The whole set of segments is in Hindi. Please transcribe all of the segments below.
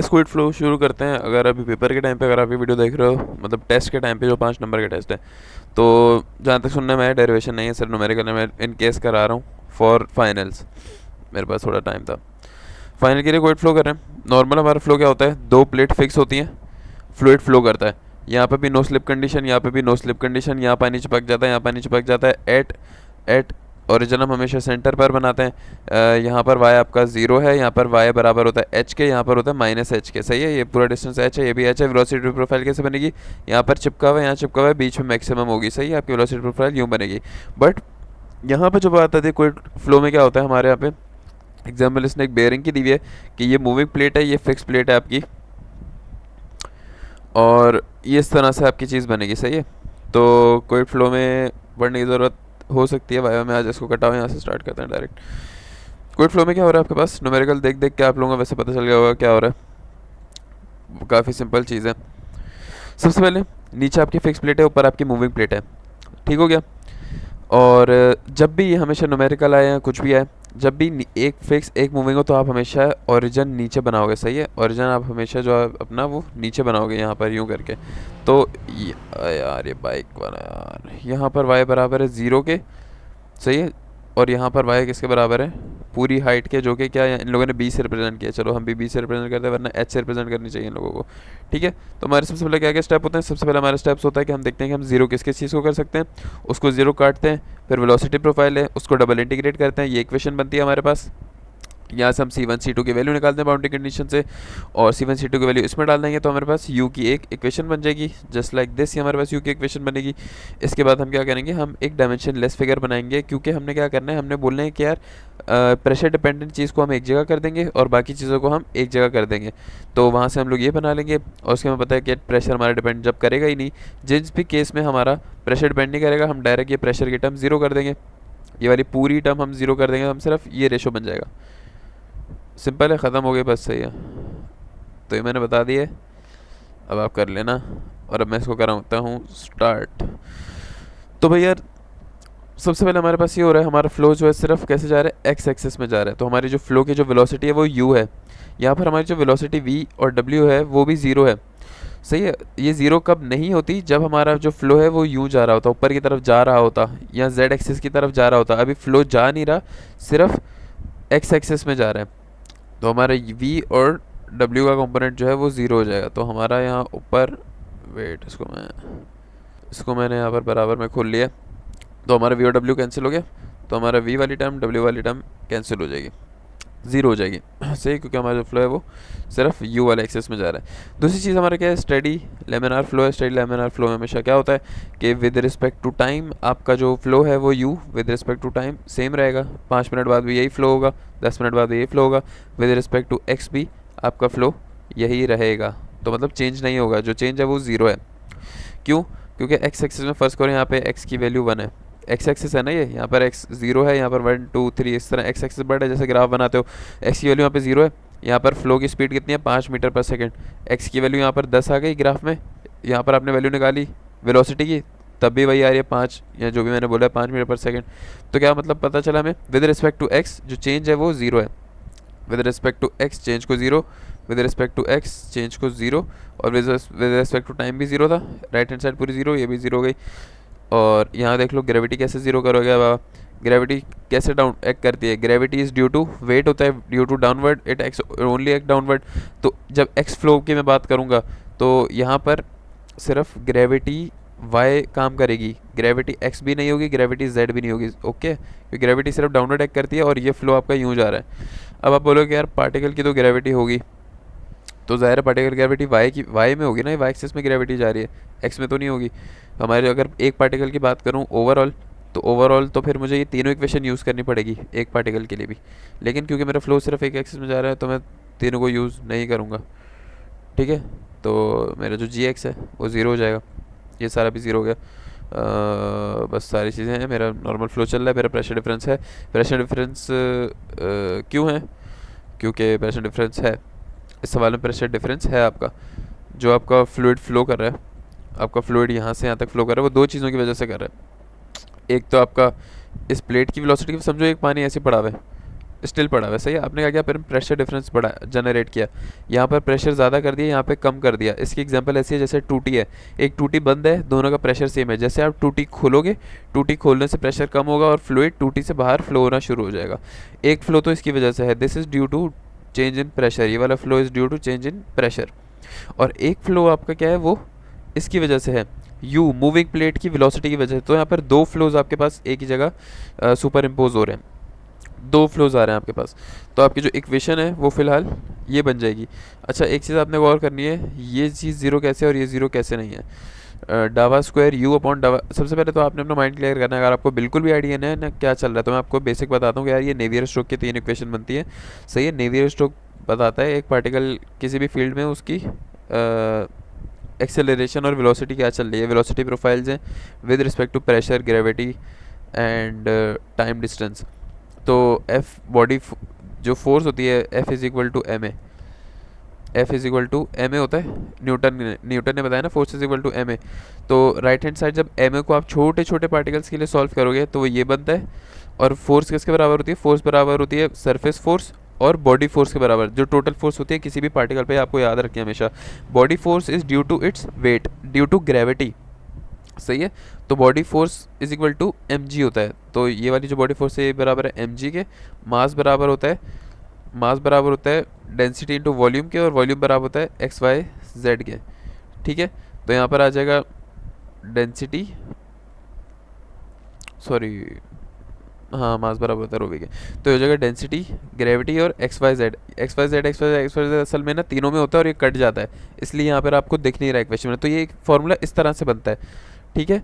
स्क्विड फ्लो शुरू करते हैं। अगर अभी पेपर के टाइम पे अगर आप ये वीडियो देख रहे हो, मतलब टेस्ट के टाइम पे जो 5 नंबर का टेस्ट है, तो जहाँ तक सुनने में आया डेरिवेशन नहीं है, सिर्फ न्यूमेरिकल है। मैं इन केस करा रहा हूँ फॉर फाइनल्स, मेरे पास थोड़ा टाइम था। फाइनल के लिए क्विड फ्लो कर रहे हैं। नॉर्मल हमारा फ्लो क्या होता है, 2 प्लेट फिक्स होती हैं, फ्लूइड फ्लो करता है। यहाँ पे भी नो स्लिप कंडीशन, यहाँ पे भी नो स्लिप कंडीशन, यहाँ पानी चिपक जाता है, यहाँ पानी चिपक जाता है। एट एट ओरिजिन हम हमेशा सेंटर पर बनाते हैं। यहाँ पर y आपका 0 है, यहाँ पर y बराबर होता है h के, यहाँ पर होता है -h के। सही है, ये पूरा डिस्टेंस h है, ये भी h है। वेलोसिटी प्रोफाइल कैसे बनेगी, यहाँ पर चिपका हुआ है, यहाँ चिपका हुआ है, बीच में मैक्सिमम होगी। सही है, आपकी वेलोसिटी प्रोफाइल यूँ बनेगी। बट यहाँ पर जो बात आती है कोई फ्लो में, क्या होता है हमारे यहाँ पे एग्जाम्पल इसने एक बेयरिंग की दी हुई है कि ये मूविंग प्लेट है, ये फिक्स प्लेट है आपकी, और ये इस तरह से आपकी चीज़ बनेगी। सही है, तो कोई फ्लो में पढ़ने की ज़रूरत हो सकती है। वाइवा में आज इसको कटाओ, यहाँ से स्टार्ट करते हैं डायरेक्ट। कोई फ्लो में क्या हो रहा है आपके पास, न्यूमेरिकल देख देख के आप लोगों को वैसे पता चल गया होगा क्या हो रहा है। काफ़ी सिंपल चीज़ है। सबसे पहले नीचे आपकी फिक्स प्लेट है, ऊपर आपकी मूविंग प्लेट है। ठीक हो गया। और जब भी ये हमेशा न्यूमेरिकल आए या कुछ भी आए, जब भी एक फिक्स एक मूविंग हो, तो आप हमेशा ओरिजिन नीचे बनाओगे। सही है, ओरिजिन आप हमेशा जो है अपना वो नीचे बनाओगे, यहाँ पर यूँ करके। तो यार ये बाइक वाला यार, यहाँ पर y बराबर है 0 के। सही है, और यहाँ पर y किसके बराबर है, पूरी हाइट के, जो कि क्या है, इन लोगों ने b से रिप्रेजेंट किया। चलो हम भी b से रिप्रेजेंट करते हैं, वरना h से रिप्रेजेंट करनी चाहिए इन लोगों को। ठीक है, तो हमारे सबसे पहले क्या क्या स्टेप होते हैं। सबसे पहले हमारे स्टेप्स होता है कि हम देखते हैं कि हम 0 किस किस चीज़ को कर सकते हैं, उसको 0 काटते हैं। फिर वेलोसिटी प्रोफाइल है, उसको डबल इंटीग्रेट करते हैं, ये इक्वेशन बनती है हमारे पास। यहाँ से हम C1 C2 की वैल्यू निकालते हैं बाउंड्री कंडीशन से, और C1 C2 की वैल्यू इसमें डाल देंगे, तो हमारे पास U की एक इक्वेशन बन जाएगी, जस्ट लाइक दिस। ये हमारे पास U की इक्वेशन बनेगी। इसके बाद हम क्या करेंगे, हम एक डायमेंशन लेस फिगर बनाएंगे, क्योंकि हमने क्या करना है, हमने बोलना है कि यार प्रेशर डिपेंडेंट चीज़ को हम एक जगह कर देंगे और बाकी चीज़ों को हम एक जगह कर देंगे। तो वहाँ से हम लोग ये बना लेंगे, और उसके हमें पता है कि प्रेशर हमारा डिपेंड जब करेगा ही नहीं, जिस भी केस में हमारा प्रेशर डिपेंड नहीं करेगा, हम डायरेक्ट ये प्रेशर की टर्म 0 कर देंगे, ये वाली पूरी टर्म हम 0 कर देंगे, हम सिर्फ ये रेशो बन जाएगा। सिंपल है, ख़त्म हो गई, बस। सही है, तो ये मैंने बता दिया, अब आप कर लेना। और अब मैं इसको कराता हूँ स्टार्ट। तो भैया सबसे पहले हमारे पास ये हो रहा है, हमारा फ्लो जो है सिर्फ कैसे जा रहा है, एक्स एक्सिस में जा रहा है। तो हमारी जो फ्लो की जो वेलोसिटी है वो u है। यहाँ पर हमारी जो वेलोसिटी v और w है वो भी 0 है। सही है, ये 0 कब नहीं होती, जब हमारा जो फ्लो है वो यूँ जा रहा होता, ऊपर की तरफ जा रहा होता, या z एक्सिस की तरफ जा रहा होता। अभी फ्लो जा नहीं रहा, सिर्फ x एक्सिस में जा रहा है, तो हमारा v और w का कंपोनेंट जो है वो 0 हो जाएगा। तो हमारा यहाँ ऊपर, वेट, इसको मैंने यहाँ पर बराबर में खोल लिया, तो हमारा v और w कैंसिल हो गया, तो हमारा v वाली टर्म w वाली टर्म कैंसिल हो जाएगी, 0 हो जाएगी। सही, क्योंकि हमारा जो फ्लो है वो सिर्फ u वाले एक्सेस में जा रहा है। दूसरी चीज़ हमारा क्या है, स्टेडी लेमिनार फ्लो है। स्टेडी लेमिनार फ्लो में हमेशा क्या होता है कि विद रिस्पेक्ट टू टाइम आपका जो फ्लो है वो u with respect to time same रहेगा। 5 मिनट बाद भी यही फ्लो होगा, 10 मिनट बाद भी यही फ्लो होगा। विद रिस्पेक्ट टू x भी आपका फ्लो यही रहेगा, तो मतलब चेंज नहीं होगा, जो चेंज है वो 0 है। क्यों, क्योंकि x एक्सिस में फर्स्ट करो, यहाँ पे x की वैल्यू 1 है, x एक्सिस है ना ये, यहाँ पर x 0 है, यहाँ पर 1 2 3 इस तरह x एक्सिस बढ़ है, जैसे ग्राफ बनाते हो। x की वैल्यू यहाँ पे 0 है, यहाँ पर फ्लो की स्पीड कितनी है, 5 मीटर पर सेकंड। x की वैल्यू यहाँ पर 10 आ गई ग्राफ में, यहाँ पर आपने वैल्यू निकाली वेलोसिटी की, तब भी वही आ रही है 5, या जो भी मैंने बोला 5 मीटर पर सेकंड। तो क्या मतलब पता चला हमें, विद रिस्पेक्ट टू x जो चेंज है वो 0 है। With respect to x change को 0, with respect to x change को 0, और विद रिस्पेक्ट टू टाइम भी 0 था। राइट हैंड साइड पूरी 0, ये भी 0 हो गई। और यहाँ देख लो ग्रेविटी कैसे 0 करोगे बाबा, ग्रेविटी कैसे डाउन एक्ट करती है, gravity is due to weight होता है, due to downward it acts only act downward. तो जब एक्स फ्लो की मैं बात करूँगा, तो यहाँ पर सिर्फ ग्रेविटी y काम करेगी, ग्रेविटी x भी नहीं होगी, ग्रेविटी z भी नहीं होगी। ओके, क्योंकि ग्रेविटी सिर्फ डाउनवर्ड एक्ट करती है, और ये फ्लो आपका यूँ जा रहा है। अब आप बोलोगे यार पार्टिकल की तो ग्रेविटी होगी, तो ज़ाहिर है पार्टिकल ग्रेविटी y में होगी ना, y एक्सिस में ग्रेविटी जा रही है, x में तो नहीं होगी। हमारे अगर एक पार्टिकल की बात करूँ ओवरऑल, तो फिर मुझे ये तीनों इक्वेशन यूज़ करनी पड़ेगी एक पार्टिकल के लिए भी। लेकिन क्योंकि मेरा फ्लो सिर्फ एक एक्सिस में जा रहा है, तो मैं तीनों को यूज़ नहीं करूँगा। ठीक है, तो मेरा जो जी है वो 0 हो जाएगा, ये सारा भी 0 हो गया। बस सारी चीज़ें हैं, मेरा नॉर्मल फ्लो चल रहा है, मेरा प्रेशर डिफरेंस है। प्रेशर डिफरेंस क्यों है, क्योंकि प्रेशर डिफरेंस है, इस सवाल में प्रेशर डिफरेंस है आपका, जो आपका फ्लूइड फ्लो कर रहा है, आपका फ्लूइड यहाँ से यहाँ तक फ्लो कर रहा है, वो दो चीज़ों की वजह से कर रहा है। एक तो आपका इस प्लेट की वेलोसिटी, समझो एक पानी ऐसे पड़ा हुआ है, स्टिल पड़ा वैसे ही। आपने क्या किया, फिर प्रेशर डिफरेंस बढ़ा जनरेट किया, यहाँ पर प्रेशर ज़्यादा कर दिया, यहाँ पे कम कर दिया। इसकी एग्जांपल ऐसी है जैसे टूटी है, एक टूटी बंद है, दोनों का प्रेशर सेम है। जैसे आप टूटी खोलोगे, टूटी खोलने से प्रेशर कम होगा और फ्लूइड टूटी से बाहर फ्लो होना शुरू हो जाएगा। एक फ्लो तो इसकी वजह से है, this is due to change in pressure, ये वाला flow is due to change in pressure. और एक फ्लो आपका क्या है, वो इसकी वजह से है, यू मूविंग प्लेट की वेलोसिटी की वजह से। तो यहाँ पर दो फ्लोज आपके पास एक ही जगह सुपर इम्पोज हो रहे हैं, दो फ्लोज आ रहे हैं आपके पास। तो आपकी जो इक्वेशन है वो फिलहाल ये बन जाएगी। अच्छा, एक चीज़ आपने गौर करनी है, ये चीज़ ज़ीरो कैसे और ये ज़ीरो कैसे नहीं है। डावा स्क्वायर यू अपॉन डावा, सबसे पहले तो आपने अपना माइंड क्लियर करना है। अगर आपको बिल्कुल भी आइडिया नहीं है ना क्या चल रहा है, तो मैं आपको बेसिक बताता हूँ कि यार ये नेवियर स्ट्रोक की 3 इक्वेशन बनती है। सही है, नेवियर स्ट्रोक बताता है एक पार्टिकल किसी भी फील्ड में उसकी एक्सेलरेशन और वेलोसिटी क्या चल रही है। वेलोसिटी प्रोफाइल्स हैं with respect to pressure, gravity and time distance. तो एफ बॉडी जो फोर्स होती है, F is equal to m a, F is equal to m a होता है। न्यूटन ने बताया ना, force is equal to m a. तो राइट हैंड साइड जब एम ए को आप छोटे छोटे पार्टिकल्स के लिए सॉल्व करोगे तो वो ये बनता है। और फोर्स किसके बराबर होती है, फोर्स बराबर होती है सरफेस फोर्स और बॉडी फोर्स के बराबर। जो टोटल फोर्स होती है किसी भी पार्टिकल पे, आपको याद रखिए हमेशा, body force is due to its weight due to gravity. सही है, तो body force is equal to m g होता है। तो ये वाली जो बॉडी फोर्स है ये बराबर है एम जी के। मास बराबर होता है, मास बराबर होता है डेंसिटी इंटू वॉल्यूम के, और वॉल्यूम बराबर होता है एक्स वाई जेड के। ठीक है, तो यहाँ पर आ जाएगा डेंसिटी, सॉरी हाँ, मास बराबर होता है रो वी के। तो हो जाएगा डेंसिटी, ग्रेविटी और x y z. X y z x y z x y z असल में ना तीनों में होता है और ये कट जाता है, इसलिए यहाँ पर आपको दिख नहीं रहा है इक्वेशन में। तो ये एक फॉर्मूला इस तरह से बनता है। ठीक है,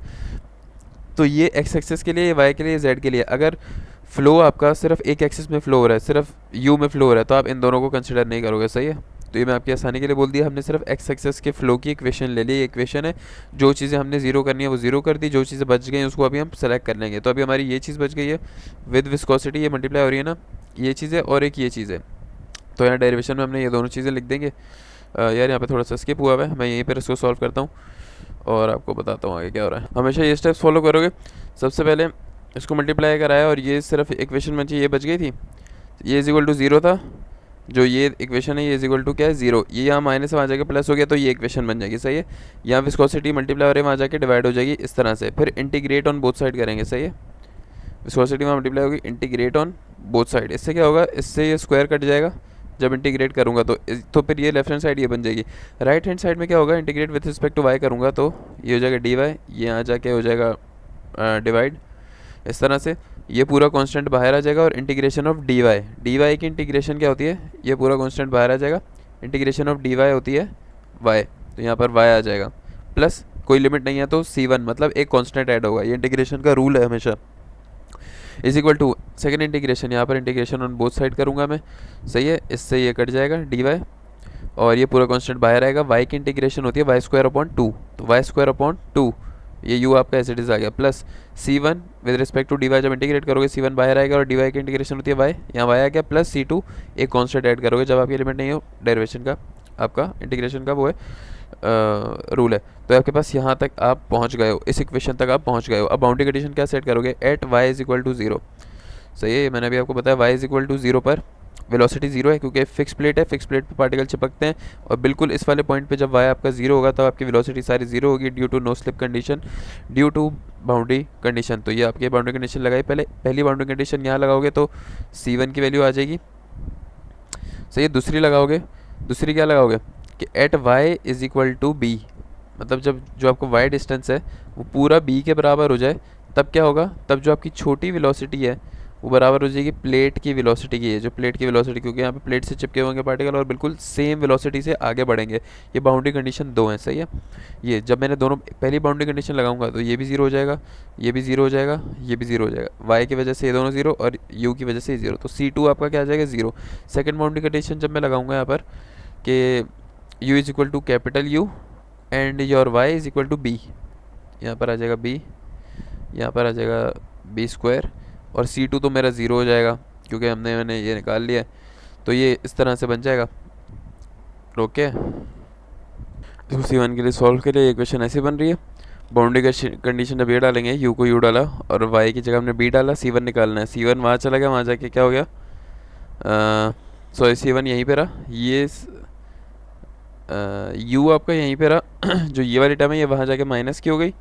तो ये एक्स एक्सिस के लिए, वाई के लिए, जेड के लिए। अगर फ्लो आपका सिर्फ एक एक्सिस में फ्लो हो रहा है, सिर्फ यू में फ्लो हो रहा है, तो आप इन दोनों को कंसिडर नहीं करोगे। सही है, तो ये मैं आपकी आसानी के लिए बोल दिया। हमने सिर्फ एक्स एक्सिस के फ्लो की इक्वेशन ले ली, ये इक्वेशन है। जो चीज़ें हमने जीरो करनी है वो जीरो कर दी, जो चीज़ें बच गई उसको अभी हम सेलेक्ट कर लेंगे। तो अभी हमारी ये चीज़ बच गई है विद विस्कोसिटी, ये मल्टीप्लाई हो रही है ना, ये चीज़ है और एक ये चीज़ है। तो यहाँ डेरिवेशन में हमने ये दोनों चीज़ें लिख देंगे। यार यहाँ पे थोड़ा सा स्किप हुआ है, मैं यहीं पर इसको सॉल्व करता हूँ और आपको बताता हूँ आगे क्या हो रहा है। हमेशा ये स्टेप्स फॉलो करोगे। सबसे पहले इसको मल्टीप्लाई कराया और ये सिर्फ इक्वेशन बची, ये बच गई थी। ये इज इक्वल टू ज़ीरो था, जो ये इक्वेशन है ये इज इक्वल टू क्या है, ज़ीरो। ये यहाँ माइनस से वहाँ जाके प्लस हो गया, तो ये इक्वेशन बन जाएगी। सही है, यहाँ विस्कोसिटी मल्टीप्लाई हो रही है, वहाँ जाके डिवाइड हो जाएगी इस तरह से। फिर इंटीग्रेट ऑन बोथ साइड करेंगे। सही है, विस्कोसिटी वहाँ मल्टीप्लाई होगी, इंटीग्रेट ऑन बोथ साइड। इससे क्या होगा, इससे ये स्क्वायर कट जाएगा जब इंटीग्रेट करूँगा, तो फिर ये लेफ्ट हैंड साइड ये बन जाएगी। राइट हैंड साइड में क्या होगा, integrate with respect to y करूँगा तो ये हो जाएगा डी वाई, ये यहाँ जाके हो जाएगा डिवाइड इस तरह से। ये पूरा कांस्टेंट बाहर आ जाएगा और इंटीग्रेशन ऑफ डी वाई की इंटीग्रेशन क्या होती है, ये पूरा कांस्टेंट बाहर आ जाएगा। इंटीग्रेशन ऑफ डी वाई होती है वाई, तो यहाँ पर वाई आ जाएगा प्लस, कोई लिमिट नहीं है तो C1, मतलब एक कांस्टेंट ऐड होगा। ये इंटीग्रेशन का रूल है हमेशा। Is equal to second integration, यहाँ पर इंटीग्रेशन ऑन बोथ साइड करूँगा मैं। सही है, इससे ये कट जाएगा डी वाई और ये पूरा कांस्टेंट बाहर आएगा। वाई की इंटीग्रेशन होती है वाई स्क्वायर अपॉन टू, तो वाई स्क्वायर अपॉन टू, ये यू आपका एज इट इज आ गया, plus C1 with respect to d y. जब इंटीग्रेट करोगे C1 बाहर आएगा और डी वाई की इंटीग्रेशन होती है वाई, यहाँ वाई आ गया, प्लस C2 एक कांस्टेंट ऐड करोगे जब आपकी लिमिट नहीं हो डेरिवेशन का, आपका इंटीग्रेशन का वो है रूल है। तो आपके पास यहाँ तक आप पहुँच गए हो, इस इक्वेशन तक आप पहुँच गए हो। अब बाउंड्री कंडीशन क्या सेट करोगे, at y is equal to zero. सही है, मैंने अभी आपको बताया y is equal to zero पर वेलोसिटी ज़ीरो है, क्योंकि फिक्स प्लेट है, फिक्स प्लेट पे पार्टिकल चिपकते हैं। और बिल्कुल इस वाले पॉइंट पे जब वाई आपका ज़ीरो होगा, तब आपकी वेलोसिटी सारी ज़ीरो होगी due to no slip condition, due to boundary condition. तो ये आपकी बाउंड्री कंडीशन लगाई, पहली बाउंड्री कंडीशन यहाँ लगाओगे तो C1 की वैल्यू आ जाएगी। सही है, दूसरी लगाओगे, दूसरी क्या लगाओगे कि at y is equal to b, मतलब जब जो आपको वाई डिस्टेंस है वो पूरा b के बराबर हो जाए, तब क्या होगा, तब जो आपकी छोटी वेलोसिटी है वो बराबर हो जाएगी प्लेट की वेलोसिटी की है। जो प्लेट की वेलोसिटी, क्योंकि यहाँ पे प्लेट से चिपके होंगे पार्टिकल और बिल्कुल सेम वेलोसिटी से आगे बढ़ेंगे। ये बाउंड्री कंडीशन दो है। सही है, ये जब मैंने दोनों पहली बाउंड्री कंडीशन लगाऊंगा तो ये भी ज़ीरो हो जाएगा, ये भी ज़ीरो हो जाएगा, ये भी ज़ीरो हो जाएगा। वाई की वजह से ये दोनों ज़ीरो और यू की वजह से ज़ीरो, तो C2 आपका क्या आ जाएगा, ज़ीरो। सेकेंड बाउंड्री कंडीशन जब मैं लगाऊंगा यहाँ पर कि U is equal to capital U and your y is equal to b, यहाँ पर आ जाएगा b, यहाँ पर आ जाएगा b स्क्वायर, और C2 तो मेरा ज़ीरो हो जाएगा क्योंकि मैंने ये निकाल लिया है। तो ये इस तरह से बन जाएगा। ओके, इसको C1 के लिए सॉल्व के लिए इक्वेशन ऐसी बन रही है। बाउंड्री कंडीशन जब ये डालेंगे, u को u डाला और y की जगह हमने b डाला, C1 निकालना है। C1 वहाँ चला गया, वहाँ जाके क्या हो गया, सॉरी C1 यहीं पे रहा, ये U आपका यहीं पे रहा जो ये वाली टर्म है ये वहाँ जाके माइनस की हो गई,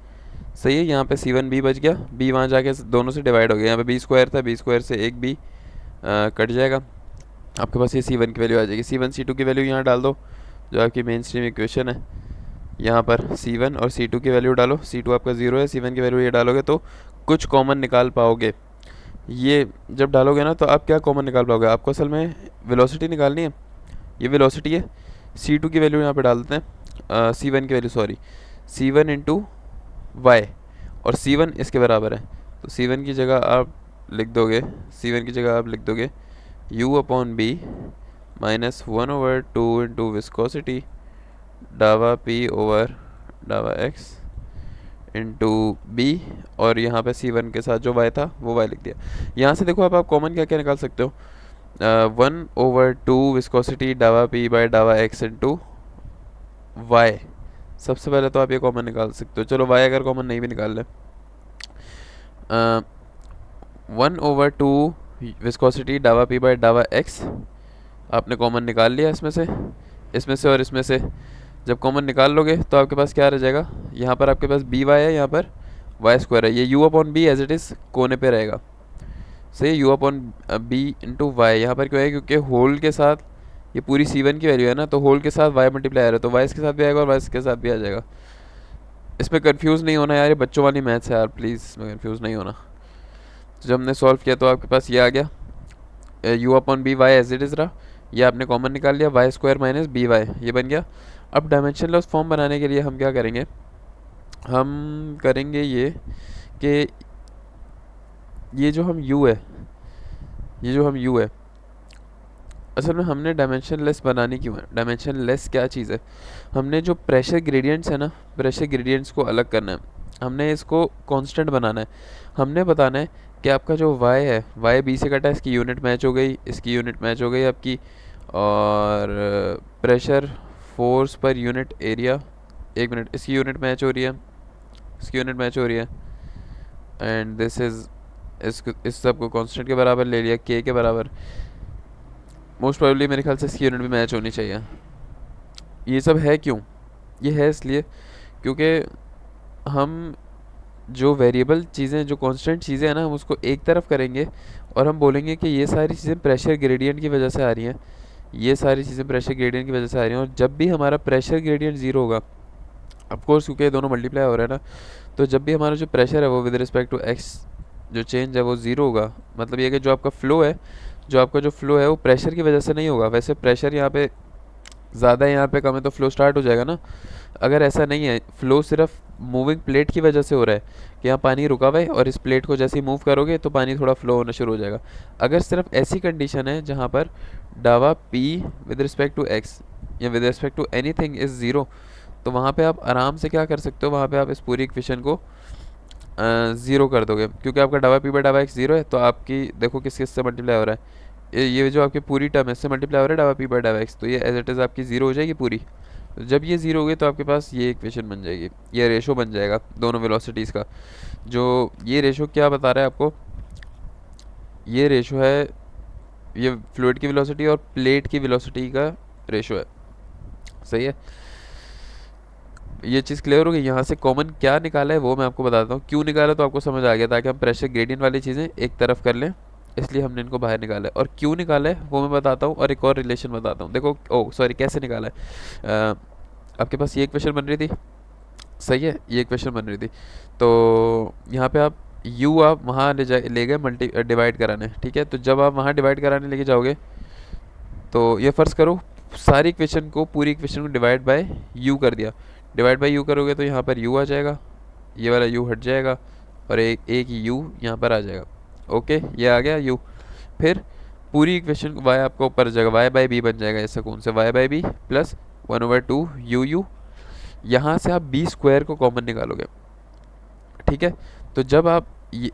सही है। यहाँ पे C1B बच गया, B वहाँ जाके दोनों से डिवाइड हो गया, यहाँ पे बी स्क्वायर था, बी स्क्वायर से एक B कट जाएगा, आपके पास ये C1 की वैल्यू आ जाएगी। C1 C2 की वैल्यू यहाँ डाल दो, जो आपकी मेन स्ट्रीम इक्वेशन है, यहाँ पर C1 और C2 की वैल्यू डालो, C2 आपका 0 है, C1 की वैल्यू ये डालोगे तो कुछ कॉमन निकाल पाओगे। ये जब डालोगे ना तो आप क्या कॉमन निकाल पाओगे, आपको असल में वेलोसिटी निकालनी है, ये वेलोसिटी है। C2 की वैल्यू यहाँ पे डाल देते हैं, C1 की value sorry C1 into Y, और C1 इसके बराबर है, तो C1 की जगह आप लिख दोगे, C1 की जगह आप लिख दोगे U upon b minus 1/2 into viscosity डावा P ओवर डावा X इंटू बी, और यहाँ पे C1 के साथ जो y था वो y लिख दिया। यहाँ से देखो आप कॉमन क्या क्या निकाल सकते हो, 1/2 विस्कोसिटी डावा P बाय डावा X इंटू वाई। सबसे पहले तो आप ये कॉमन निकाल सकते हो, चलो y अगर कॉमन नहीं भी निकाल ले, 1/2 विस्कोसिटी डावा P बाय डावा X आपने कॉमन निकाल लिया इसमें से और इसमें से। जब कॉमन निकाल लोगे तो आपके पास क्या रह जाएगा, यहाँ पर आपके पास बी वाई है, यहाँ पर वाई स्क्वायर है, ये u upon b as it is कोने पे रहेगा, सही है। U upon b into y यहाँ पर क्यों है, क्योंकि होल के साथ ये पूरी C1 की वैल्यू है ना, तो होल के साथ वाई मल्टीप्लाई है, तो वाई इसके साथ भी आएगा और वाई इसके साथ भी आ जाएगा। इसमें कंफ्यूज नहीं होना यार, ये बच्चों वाली मैथ्स है यार, प्लीज़ इसमें कंफ्यूज नहीं होना। तो जब हमने सॉल्व किया तो आपके पास ये आ गया, u upon b y as it is रहा, ये आपने कॉमन निकाल लिया, y square minus b y ये बन गया। अब डायमेंशनलेस फॉर्म बनाने के लिए हम क्या करेंगे, हम करेंगे ये कि ये जो हम u है, ये जो हम u है, असल में हमने डायमेंशनलेस बनानी क्यों है, डायमेंशनलेस क्या चीज़ है, हमने जो प्रेशर ग्रेडियंट्स है ना, प्रेशर ग्रेडियंट्स को अलग करना है, हमने इसको कांस्टेंट बनाना है। हमने बताना है कि आपका जो y है, y b से कटा है, इसकी यूनिट मैच हो गई, इसकी यूनिट मैच हो गई आपकी, और pressure force per unit area, एक मिनट, इसकी यूनिट मैच हो रही है, इसकी यूनिट मैच हो रही है, एंड दिस इज़ इस सब को कांस्टेंट के बराबर ले लिया, k के बराबर, मोस्ट प्रोबेबली मेरे ख्याल से इसकी यूनिट भी मैच होनी चाहिए। ये सब है क्यों, ये है इसलिए क्योंकि हम जो वेरिएबल चीज़ें, जो कांस्टेंट चीज़ें हैं ना, हम उसको एक तरफ करेंगे और हम बोलेंगे कि ये सारी चीज़ें प्रेशर ग्रेडियंट की वजह से आ रही हैं, ये सारी चीज़ें प्रेशर ग्रेडियंट की वजह से आ रही हैं, और जब भी हमारा प्रेशर ग्रेडियंट ज़ीरो होगा, ऑफकोर्स क्योंकि ये दोनों मल्टीप्लाई हो रहा है ना, तो जब भी हमारा जो प्रेशर है वो विद रिस्पेक्ट टू एक्स जो चेंज है वो ज़ीरो होगा, मतलब ये कि जो आपका फ्लो है, जो आपका जो फ्लो है वो प्रेशर की वजह से नहीं होगा। वैसे प्रेशर यहाँ पे ज़्यादा है, यहाँ पे कम है, तो फ्लो स्टार्ट हो जाएगा ना। अगर ऐसा नहीं है, फ्लो सिर्फ मूविंग प्लेट की वजह से हो रहा है कि यहाँ पानी रुका हुआ है और इस प्लेट को जैसे ही मूव करोगे तो पानी थोड़ा फ्लो होना शुरू हो जाएगा। अगर सिर्फ ऐसी कंडीशन है जहाँ पर डावा P with respect to X या with respect to anything is zero, तो वहाँ पे आप आराम से क्या कर सकते हो, वहाँ पे आप इस पूरी इक्वेशन को ज़ीरो कर दोगे, क्योंकि आपका डावा P बाई डावा एक्स ज़ीरो है, तो आपकी देखो किस किस से मल्टीप्लाई हो रहा है, ये जो आपकी पूरी टर्म है इससे मल्टीप्लाई हो रहा है डावा P बाई डावा एक्स, तो ये एज इट इज़ आपकी ज़ीरो हो जाएगी पूरी। तो जब ये ज़ीरो होगी तो आपके पास ये इक्वेशन बन जाएगी, ये रेशो बन जाएगा दोनों वेलोसिटीज़ का। जो ये रेशो क्या बता रहा है आपको, ये रेशो है, ये फ्लूइड की वेलोसिटी और प्लेट की वेलोसिटी का रेशो है, सही है। ये चीज़ क्लियर हो गई। यहाँ से कॉमन क्या निकाला है वो मैं आपको बताता हूँ, क्यों निकाला तो आपको समझ आ गया, ताकि हम प्रेशर ग्रेडियंट वाली चीज़ें एक तरफ कर लें, इसलिए हमने इनको बाहर निकाला है। और क्यों निकाला है वो मैं बताता हूँ, और एक और रिलेशन बताता हूँ। देखो, ओ सॉरी, कैसे निकाला है, आपके पास ये इक्वेशन बन रही थी, सही है, ये इक्वेशन बन रही थी, तो यहाँ पे आप u आप वहाँ ले गए मल्टी डिवाइड कराने, ठीक है। तो जब आप वहाँ डिवाइड कराने लेके जाओगे तो ये फ़र्ज़ करो सारी इक्वेशन को, पूरी इक्वेशन को डिवाइड बाय u कर दिया, डिवाइड बाय u करोगे तो यहाँ पर u आ जाएगा, ये वाला u हट जाएगा, और एक u यहाँ पर आ जाएगा। ओके, ये आ गया u। फिर पूरी इक्वेशन y आपको ऊपर जाएगा, y बाई बी बन जाएगा, ऐसा कौन से y by B plus 1/2 u। यहाँ से आप b स्क्वायर को कॉमन निकालोगे, ठीक है। तो जब आप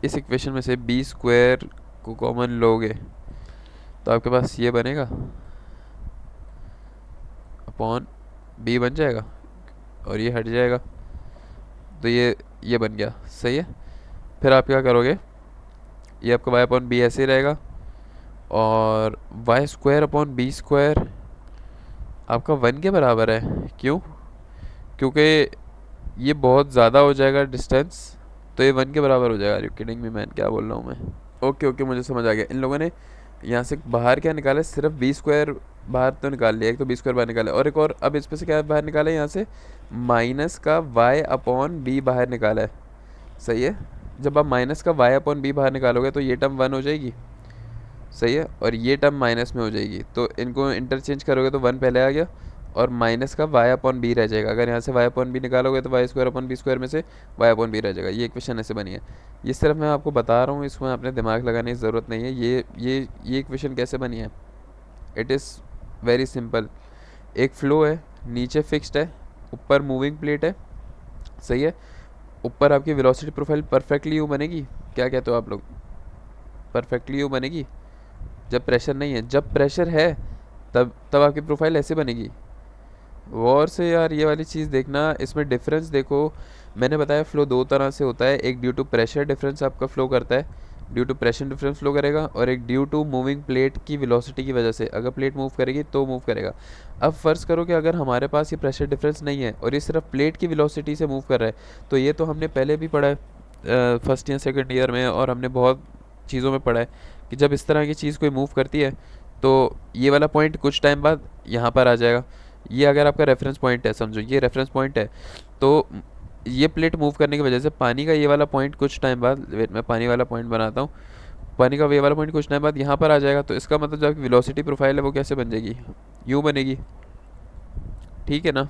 इस इक्वेशन में से b स्क्वायर को कॉमन लोगे तो आपके पास ये बनेगा, अपॉन b बन जाएगा, और ये हट जाएगा, तो ये बन गया, सही है। फिर आप क्या करोगे, ये आपका y अपॉन बी ऐसे ही रहेगा, और Y square upon B square आपका 1 के बराबर है। क्यों? क्योंकि ये बहुत ज़्यादा हो जाएगा डिस्टेंस, तो ये 1 के बराबर हो जाएगा। Are you kidding me man, क्या बोल रहा हूँ मैं? ओके ओके, मुझे समझ आ गया। इन लोगों ने यहाँ से बाहर क्या निकाला है, सिर्फ बी स्क्वायर बाहर तो निकाल लिया, एक तो बी स्क्वायर बाहर निकाला और एक और, अब इस पे से क्या बाहर निकाला है, यहाँ से माइनस का वाई अपॉन बी बाहर निकाला है। सही है। जब आप माइनस का वाई अपॉन बी बाहर निकालोगे तो ये टर्म 1 हो जाएगी। सही है। और ये टर्म माइनस में हो जाएगी, तो इनको इंटरचेंज करोगे तो 1 पहले आ गया और माइनस का वाई अपॉन बी रह जाएगा। अगर यहाँ से वाई अपॉन बी निकालोगे तो Y square upon B square में से वाई अपॉन बी रह जाएगा। ये इक्वेशन ऐसे बनी है। ये सिर्फ मैं आपको बता रहा हूँ, इसमें अपने दिमाग लगाने की ज़रूरत नहीं है। ये इक्वेशन कैसे बनी है, इट इज़ वेरी सिंपल। एक फ्लो है, नीचे फिक्स्ड है, ऊपर मूविंग प्लेट है। सही है। ऊपर आपकी वेलोसिटी प्रोफाइल परफेक्टली यू बनेगी। क्या कहते हो आप लोग? परफेक्टली यू बनेगी जब प्रेशर नहीं है। जब प्रेशर है तब तब आपकी प्रोफाइल ऐसे बनेगी। गौर से यार ये वाली चीज़ देखना, इसमें डिफरेंस देखो। मैंने बताया फ्लो दो तरह से होता है, एक ड्यू टू प्रेशर डिफरेंस आपका फ्लो करता है, due to pressure difference flow करेगा, और एक ड्यू टू मूविंग प्लेट की वेलोसिटी की वजह से, अगर प्लेट मूव करेगी तो मूव करेगा। अब फ़र्ज़ करो कि अगर हमारे पास ये प्रेशर डिफरेंस नहीं है और ये सिर्फ प्लेट की वेलोसिटी से मूव कर रहा है, तो ये तो हमने पहले भी पढ़ा है फर्स्ट या सेकेंड ईयर में, और हमने बहुत चीज़ों में पढ़ा है कि जब इस तरह की चीज़ कोई मूव करती है तो ये वाला पॉइंट कुछ टाइम बाद यहाँ पर आ जाएगा। ये अगर आपका रेफरेंस पॉइंट है, समझो ये रेफरेंस पॉइंट है, तो ये प्लेट मूव करने की वजह से पानी का ये वाला पॉइंट कुछ टाइम बाद, वेट मैं पानी वाला पॉइंट बनाता हूँ, पानी का ये वाला पॉइंट कुछ टाइम बाद यहाँ पर आ जाएगा। तो इसका मतलब जो आपकी वेलोसिटी प्रोफाइल है वो कैसे बन जाएगी, यूँ बनेगी। ठीक है ना?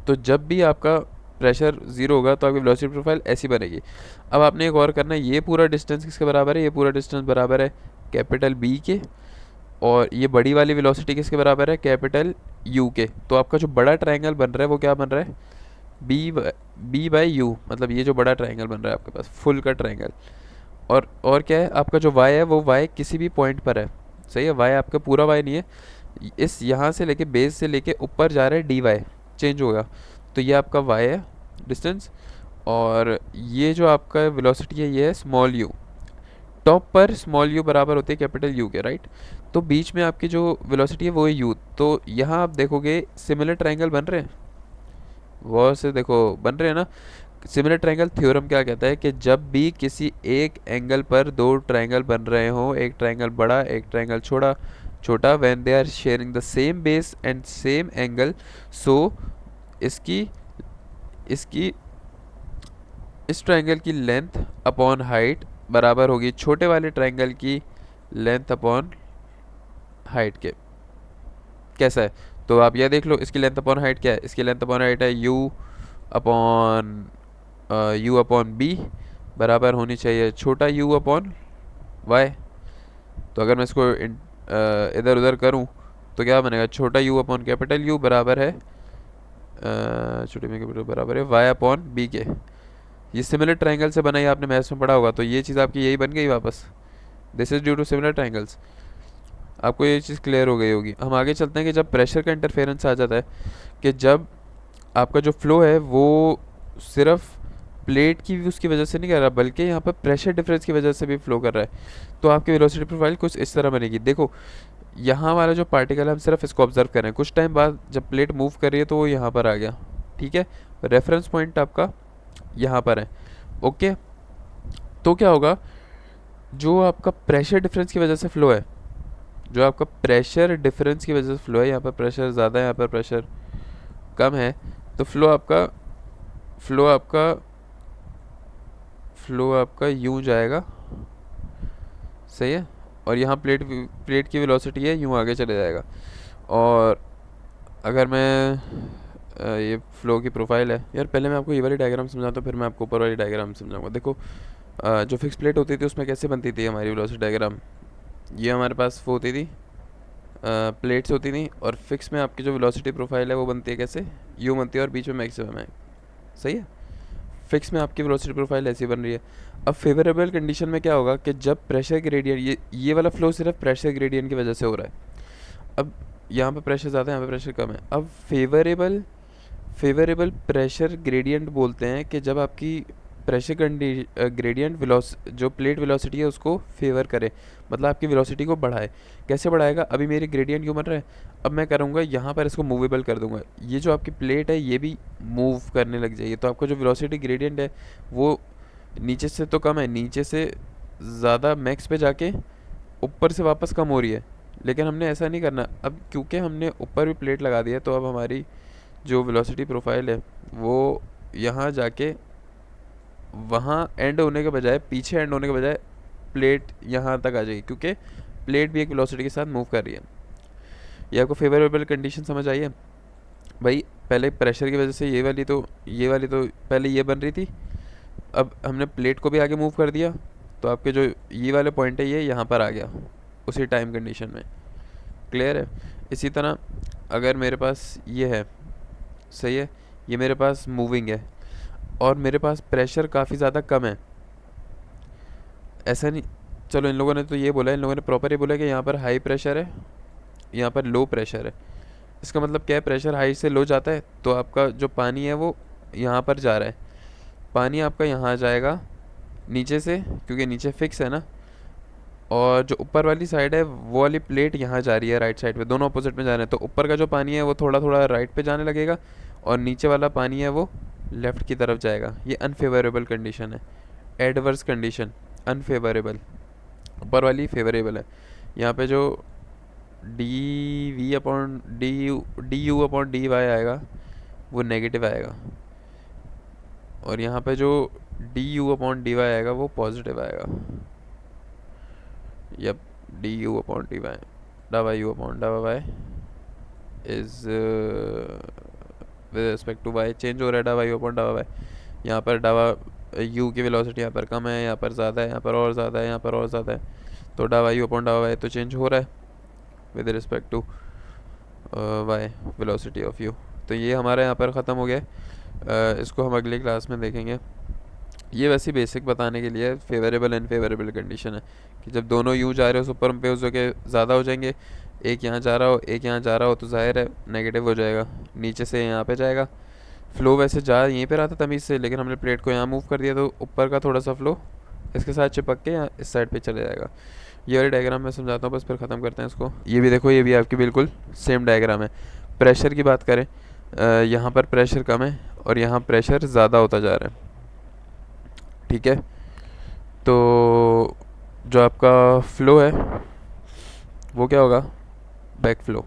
तो जब भी आपका प्रेशर ज़ीरो होगा तो आपकी वेलोसिटी प्रोफाइल ऐसी बनेगी। अब आपने एक और करना है, ये पूरा डिस्टेंस किसके बराबर है, ये पूरा डिस्टेंस बराबर है कैपिटल बी के, और ये बड़ी वाली वेलोसिटी किसके बराबर है, कैपिटल यू के। तो आपका जो बड़ा ट्रायंगल बन रहा है वो क्या बन रहा है, बी बाई यू, मतलब ये जो बड़ा ट्रायंगल बन रहा है आपके पास, फुल का ट्रायंगल। और क्या है, आपका जो वाई है वो वाई किसी भी पॉइंट पर है। सही है। वाई आपका पूरा वाई नहीं है, इस यहाँ से लेके बेस से लेके ऊपर जा रहा है, डी वाई चेंज होगा। तो ये आपका वाई है डिस्टेंस, और ये जो आपका वेलोसिटी है ये है स्मॉल यू। टॉप पर स्मॉल यू बराबर होती है कैपिटल यू के, राइट। तो बीच में आपकी जो वेलोसिटी है वो है यू। तो यहाँ आप देखोगे सिमिलर ट्रायंगल बन रहे हैं, वो से देखो बन रहे हैं ना। सिमिलर ट्रायंगल थ्योरम क्या कहता है कि जब भी किसी एक एंगल पर दो ट्रायंगल बन रहे हो, एक ट्रायंगल बड़ा एक ट्रायंगल छोटा छोटा, when they are sharing the same base and same angle, so इसकी इसकी इस ट्रायंगल की लेंथ अपॉन हाइट बराबर होगी छोटे वाले ट्रायंगल की लेंथ अपॉन हाइट के। कैसा है? तो आप यह देख लो, इसकी लेंथ अपॉन हाइट क्या है, इसकी लेंथ अपॉन हाइट है यू अपॉन बी बराबर होनी चाहिए छोटा यू अपॉन वाई। तो अगर मैं इसको इधर उधर करूं तो क्या बनेगा, छोटा यू अपॉन कैपिटल यू बराबर है छोटे में कैपिटल बराबर है वाई अपॉन बी के। ये सिमिलर ट्रायंगल से बना ही आपने मैथ्स में पढ़ा होगा, तो ये चीज़ आपकी यही बन गई वापस। This is due to similar triangles. आपको ये चीज़ क्लियर हो गई होगी। हम आगे चलते हैं कि जब प्रेशर का इंटरफेरेंस आ जाता है, कि जब आपका जो फ्लो है वो सिर्फ प्लेट की उसकी वजह से नहीं कर रहा, बल्कि यहाँ पर प्रेशर डिफरेंस की वजह से भी फ्लो कर रहा है, तो आपकी वेलोसिटी प्रोफाइल कुछ इस तरह बनेगी। देखो यहाँ वाला जो पार्टिकल है, हम सिर्फ इसको ऑब्जर्व कर रहे हैं, कुछ टाइम बाद जब प्लेट मूव कर रही है तो वो यहाँ पर आ गया। ठीक है। रेफरेंस पॉइंट आपका यहाँ पर है। ओके। तो क्या होगा, जो आपका प्रेशर डिफरेंस की वजह से फ्लो है, जो आपका प्रेशर डिफरेंस की वजह से फ्लो है, यहाँ पर प्रेशर ज़्यादा है यहाँ पर प्रेशर कम है, तो फ्लो आपका यूँ जाएगा। सही है। और यहाँ प्लेट की वेलोसिटी है, यूँ आगे चले जाएगा। और अगर मैं ये फ्लो की प्रोफाइल है यार, पहले मैं आपको ये वाली डायग्राम समझाता हूँ, फिर मैं आपको ऊपर वाली डायग्राम समझाऊंगा। देखो जो फिक्स प्लेट होती थी उसमें कैसे बनती थी हमारी वेलोसिटी डायग्राम, ये हमारे पास वो होती थी, प्लेट्स होती थी, और फिक्स में आपकी जो वेलोसिटी प्रोफाइल है वो बनती है कैसे, यू बनती है और बीच में मैक्सिमम है। सही है। फिक्स में आपकी वेलोसिटी प्रोफाइल ऐसी बन रही है। अब फेवरेबल कंडीशन में क्या होगा कि जब प्रेशर ग्रेडियंट, ये वाला फ्लो सिर्फ प्रेशर ग्रेडियंट की वजह से हो रहा है। अब यहाँ पे प्रेशर ज़्यादा है, यहाँ पे प्रेशर कम है। अब फेवरेबल प्रेशर ग्रेडियंट बोलते हैं कि जब आपकी प्रेशर ग्रेडियंट जो प्लेट वेलोसिटी है उसको फेवर करे, मतलब आपकी वेलोसिटी को बढ़ाए। कैसे बढ़ाएगा? अभी मेरी ग्रेडियंट क्यों बन रहा है, अब मैं करूँगा यहाँ पर इसको मूवेबल कर दूंगा, ये जो आपकी प्लेट है ये भी मूव करने लग जाएगी, तो आपका जो वेलोसिटी ग्रेडियंट है वो नीचे से तो कम है, नीचे से ज़्यादा मैक्स पे जाके ऊपर से वापस कम हो रही है। लेकिन हमने ऐसा नहीं करना अब, क्योंकि हमने ऊपर भी प्लेट लगा दी है, तो अब हमारी जो वेलोसिटी प्रोफाइल है वो यहाँ जाके वहाँ एंड होने के बजाय, पीछे एंड होने के बजाय प्लेट यहाँ तक आ जाएगी, क्योंकि प्लेट भी एक वेलोसिटी के साथ मूव कर रही है। ये आपको फेवरेबल कंडीशन समझ आई है भाई? पहले प्रेशर की वजह से ये वाली तो पहले ये बन रही थी, अब हमने प्लेट को भी आगे मूव कर दिया, तो आपके जो ये वाले पॉइंट है ये यहाँ पर आ गया उसी टाइम कंडीशन में। क्लियर है? इसी तरह अगर मेरे पास ये है, सही है, ये मेरे पास मूविंग है और मेरे पास प्रेशर काफ़ी ज़्यादा कम है, ऐसा नहीं, चलो इन लोगों ने तो ये बोला है, इन लोगों ने प्रॉपर ये बोला कि यहाँ पर हाई प्रेशर है, यहाँ पर लो प्रेशर है। इसका मतलब क्या है? प्रेशर हाई से लो जाता है तो आपका जो पानी है वो यहाँ पर जा रहा है, पानी आपका यहाँ जाएगा नीचे से, क्योंकि नीचे फिक्स है ना, और जो ऊपर वाली साइड है वो वाली प्लेट यहाँ जा रही है राइट साइड पे, दोनों अपोजिट में जा रहे हैं, तो ऊपर का जो पानी है वो थोड़ा थोड़ा राइट पे जाने लगेगा और नीचे वाला पानी है वो लेफ़्ट की तरफ जाएगा। ये अनफेवरेबल कंडीशन है, एडवर्स कंडीशन, अनफेवरेबल। ऊपर वाली फेवरेबल है। यहाँ पे जो D U upon D Y आएगा वो नेगेटिव आएगा, और यहाँ पे जो du/dy आएगा वो पॉजिटिव आएगा। यप, du/dy, डावा u/डावा y is with respect to y change हो रहा है, डावा u/डावा y। यहाँ पर डावा u की वेलोसिटी यहाँ पर कम है, यहाँ पर ज़्यादा है, यहाँ पर और ज़्यादा है, यहाँ पर और ज़्यादा है, तो डावा u/डावा y तो चेंज हो रहा है with respect to y, velocity of u। तो ये हमारा यहाँ पर ख़त्म हो गया है। इसको हम अगली क्लास में देखेंगे। ये वैसे बेसिक बताने के लिए फेवरेबल अनफेवरेबल कंडीशन है कि जब दोनों यू जा रहे हो सुपर इम्पोज होके ज़्यादा हो जाएंगे, एक यहाँ जा रहा हो एक यहाँ जा रहा हो, तो जाहिर है नेगेटिव हो जाएगा, नीचे से यहाँ पे जाएगा। फ़्लो वैसे जा यहीं पे रहा था तमीज़ से, लेकिन हमने प्लेट को यहाँ मूव कर दिया तो ऊपर का थोड़ा सा फ़्लो इसके साथ चिपक के यहाँ इस साइड पे चले जाएगा। ये वाली डायग्राम मैं समझाता हूँ बस, फिर ख़त्म करते हैं इसको। ये भी देखो, ये भी आपकी बिल्कुल सेम डायग्राम है। प्रेशर की बात करें, यहाँ पर प्रेशर कम है और यहाँ प्रेशर ज़्यादा होता जा रहा है, ठीक है। तो जो आपका फ़्लो है वो क्या होगा? Back flow.